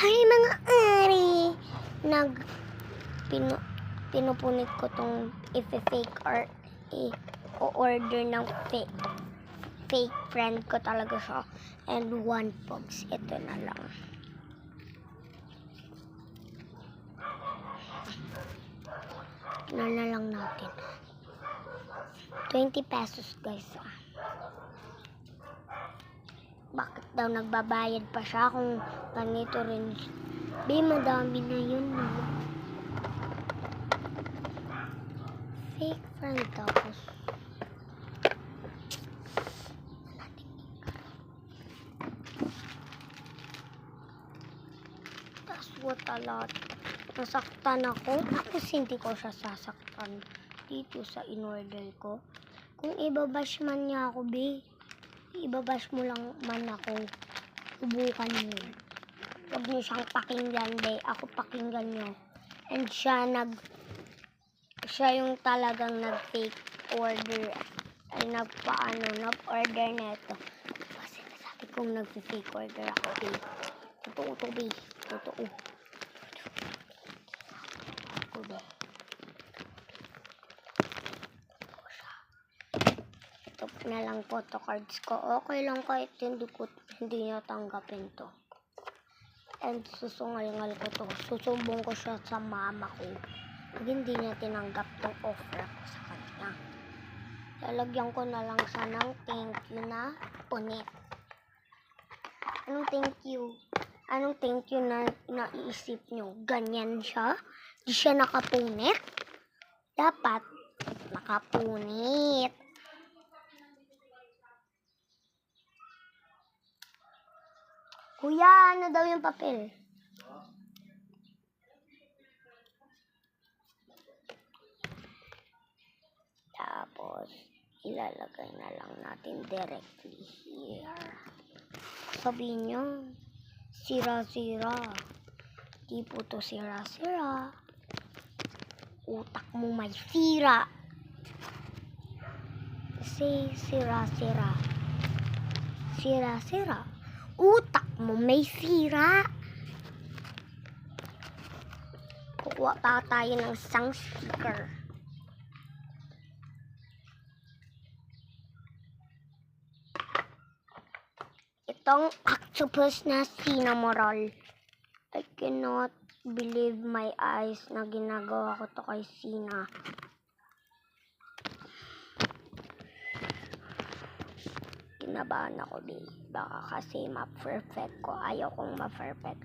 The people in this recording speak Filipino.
Hi mga ari! Pinu, Pinupunit ko tong i-fake or i-order ng fake friend ko talaga siya. And one pogs. Ito na lang. Tignan na lang natin. 20 pesos guys Bakit daw nagbabayad pa siya kung ganito rin? Madami na yun, no? Fake friend tapos. That's what a lot. Nasaktan ako. Tapos hindi ko siya sasaktan dito sa in-order ko. Kung ibabash man niya ako, ibabash mo lang man ako. Subukan niyo. Huwag niyo siyang pakinggan, Ako pakinggan niyo. And siya yung talagang nag-fake order. Ay nag-order neto. Kasi nasabi kong nag-fake order ako, Totoo to, Totoo. Ito na lang photo cards ko. Okay lang kahit hindi niya tanggapin to. And susungal-ngal ko to. Susumbong ko siya sa mama ko. Pag hindi niya tinanggap tong offer ko sa kanya. Lalagyan ko na lang siya ng thank you na punit. Anong thank you? Anong thank you na naisip nyo? Ganyan siya? Di siya nakapunit? Dapat nakapunit. Kuya, ano daw yung papel? Tapos, ilalagay na lang natin directly here. Sabihin nyo, sira-sira. Di po to sira-sira. Utak mo may sira. Say sira-sira. Sira-sira. Utak mo may sira. Kukuha pa tayo ng isang sticker. Itong octopus na Sinamoral. I cannot believe my eyes na ginagawa ko to kay Sina. Kinabahan ako, Baka kasi ma-perfect ko. Ayaw kong ma-perfect.